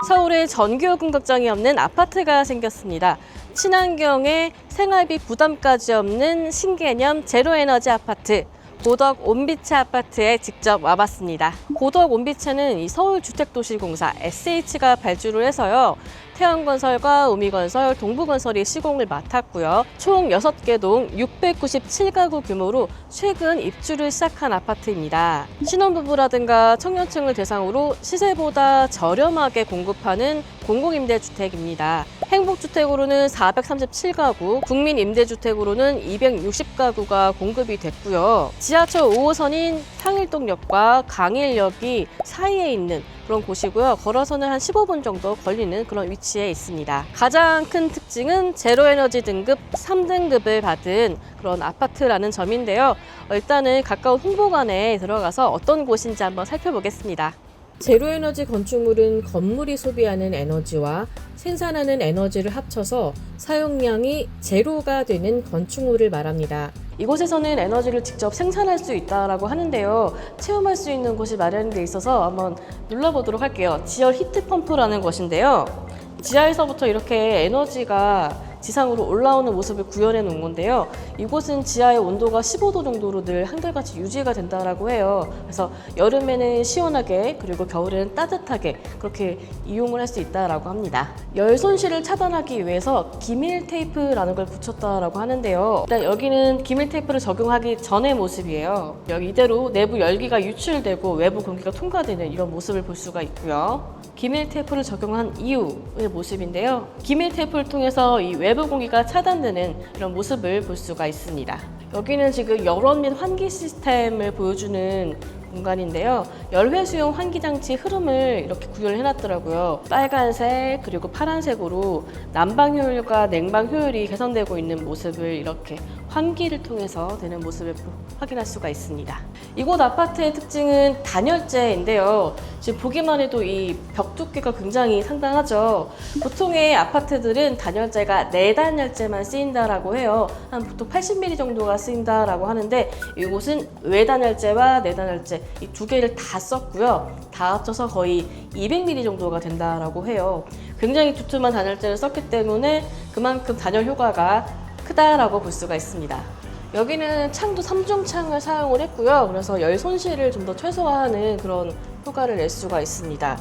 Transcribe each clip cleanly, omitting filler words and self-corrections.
서울에 전기요금 걱정이 없는 아파트가 생겼습니다. 친환경에 생활비 부담까지 없는 신개념 제로에너지 아파트, 고덕 온비치 아파트에 직접 와봤습니다. 고덕 온비치는 이 서울주택도시공사 SH가 발주를 해서요. 태양건설과 우미건설, 동부건설이 시공을 맡았고요. 총 6개 동 697가구 규모로 최근 입주를 시작한 아파트입니다. 신혼부부라든가 청년층을 대상으로 시세보다 저렴하게 공급하는 공공임대주택입니다. 행복주택으로는 437가구, 국민임대주택으로는 260가구가 공급이 됐고요. 지하철 5호선인 상일동역과 강일역이 사이에 있는 그런 곳이고요. 걸어서는 한 15분 정도 걸리는 그런 위치에 있습니다. 가장 큰 특징은 제로에너지 등급 3등급을 받은 그런 아파트라는 점인데요. 일단은 가까운 홍보관에 들어가서 어떤 곳인지 한번 살펴보겠습니다. 제로에너지 건축물은 건물이 소비하는 에너지와 생산하는 에너지를 합쳐서 사용량이 제로가 되는 건축물을 말합니다. 이곳에서는 에너지를 직접 생산할 수 있다고 하는데요. 체험할 수 있는 곳이 마련되어 있어서 한번 눌러보도록 할게요. 지열 히트펌프라는 것인데요. 지하에서부터 이렇게 에너지가 지상으로 올라오는 모습을 구현해 놓은 건데요. 이곳은 지하의 온도가 15도 정도로 늘 한결같이 유지가 된다고 해요. 그래서 여름에는 시원하게 그리고 겨울에는 따뜻하게 그렇게 이용을 할 수 있다고 합니다. 열 손실을 차단하기 위해서 기밀 테이프라는 걸 붙였다고 하는데요. 일단 여기는 기밀 테이프를 적용하기 전의 모습이에요. 여기 이대로 내부 열기가 유출되고 외부 공기가 통과되는 이런 모습을 볼 수가 있고요. 기밀 테이프를 적용한 이후의 모습인데요. 기밀 테이프를 통해서 이 외부 공기가 차단되는 이런 모습을 볼 수가 있습니다. 여기는 지금 열원 및 환기 시스템을 보여주는 공간인데요. 열회수용 환기장치 흐름을 이렇게 구현을 해놨더라고요. 빨간색 그리고 파란색으로 난방 효율과 냉방 효율이 개선되고 있는 모습을 이렇게 환기를 통해서 되는 모습을 확인할 수가 있습니다. 이곳 아파트의 특징은 단열재인데요. 지금 보기만 해도 이 벽 두께가 굉장히 상당하죠. 보통의 아파트들은 단열재가 내단열재만 쓰인다라고 해요. 한 보통 80mm 정도가 쓰인다라고 하는데 이곳은 외단열재와 내단열재 이 두 개를 다 썼고요. 다 합쳐서 거의 200mm 정도가 된다라고 해요. 굉장히 두툼한 단열재를 썼기 때문에 그만큼 단열 효과가 크다라고 볼 수가 있습니다. 여기는 창도 3중 창을 사용을 했고요. 그래서 열 손실을 좀 더 최소화하는 그런 효과를 낼 수가 있습니다.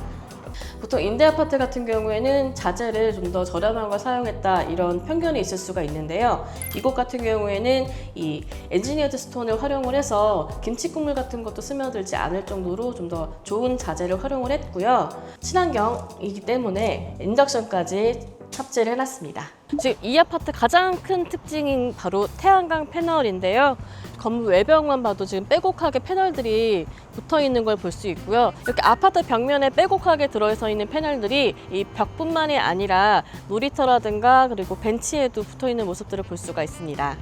보통 임대 아파트 같은 경우에는 자재를 좀 더 저렴한 걸 사용했다 이런 편견이 있을 수가 있는데요. 이곳 같은 경우에는 이 엔지니어드 스톤을 활용을 해서 김치 국물 같은 것도 스며들지 않을 정도로 좀 더 좋은 자재를 활용을 했고요. 친환경이기 때문에 인덕션까지 탑재를 해놨습니다. 지금 이 아파트 가장 큰 특징인 바로 태양광 패널인데요. 건물 외벽만 봐도 지금 빼곡하게 패널들이 붙어 있는 걸 볼 수 있고요. 이렇게 아파트 벽면에 빼곡하게 들어서 있는 패널들이 이 벽뿐만이 아니라 놀이터라든가 그리고 벤치에도 붙어 있는 모습들을 볼 수가 있습니다.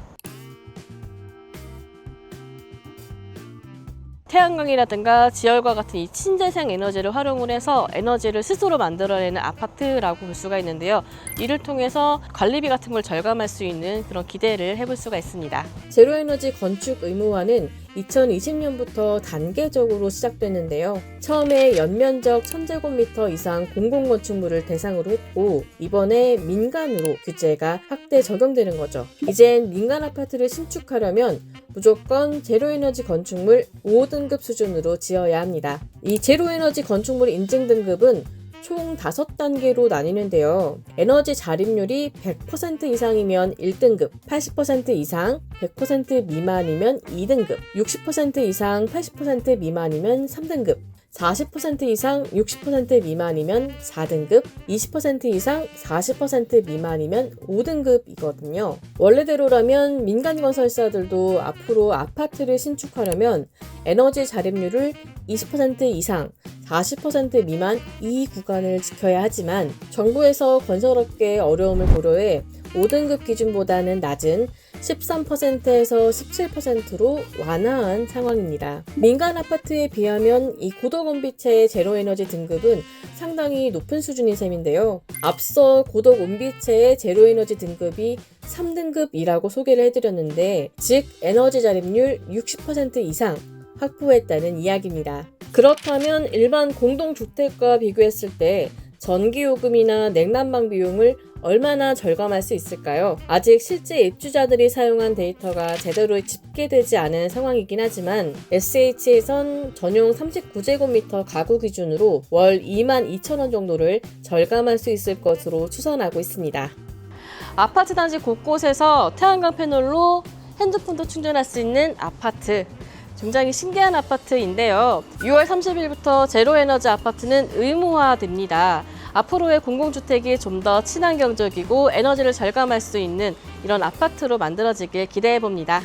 태양광이라든가 지열과 같은 이 친재생 에너지를 활용을 해서 에너지를 스스로 만들어내는 아파트라고 볼 수가 있는데요. 이를 통해서 관리비 같은 걸 절감할 수 있는 그런 기대를 해볼 수가 있습니다. 제로에너지 건축 의무화는 2020년부터 단계적으로 시작됐는데요. 처음에 연면적 1000제곱미터 이상 공공건축물을 대상으로 했고 이번에 민간으로 규제가 확대 적용되는 거죠. 이젠 민간 아파트를 신축하려면 무조건 제로에너지 건축물 5등급 수준으로 지어야 합니다. 이 제로에너지 건축물 인증 등급은 총 5단계로 나뉘는데요. 에너지 자립률이 100% 이상이면 1등급, 80% 이상 100% 미만이면 2등급, 60% 이상 80% 미만이면 3등급, 40% 이상 60% 미만이면 4등급, 20% 이상 40% 미만이면 5등급이거든요. 원래대로라면 민간 건설사들도 앞으로 아파트를 신축하려면 에너지 자립률을 20% 이상, 40% 미만 이 구간을 지켜야 하지만 정부에서 건설업계의 어려움을 고려해 5등급 기준보다는 낮은 13%에서 17%로 완화한 상황입니다. 민간 아파트에 비하면 이 고덕온비체의 제로에너지 등급은 상당히 높은 수준인 셈인데요. 앞서 고덕온비체의 제로에너지 등급이 3등급이라고 소개를 해드렸는데 즉 에너지 자립률 60% 이상 확보했다는 이야기입니다. 그렇다면 일반 공동주택과 비교했을 때 전기요금이나 냉난방 비용을 얼마나 절감할 수 있을까요? 아직 실제 입주자들이 사용한 데이터가 제대로 집계되지 않은 상황이긴 하지만 SH에선 전용 39제곱미터 가구 기준으로 월 22,000원 정도를 절감할 수 있을 것으로 추산하고 있습니다. 아파트 단지 곳곳에서 태양광 패널로 핸드폰도 충전할 수 있는 아파트. 굉장히 신기한 아파트인데요. 6월 30일부터 제로에너지 아파트는 의무화됩니다. 앞으로의 공공주택이 좀 더 친환경적이고 에너지를 절감할 수 있는 이런 아파트로 만들어지길 기대해 봅니다.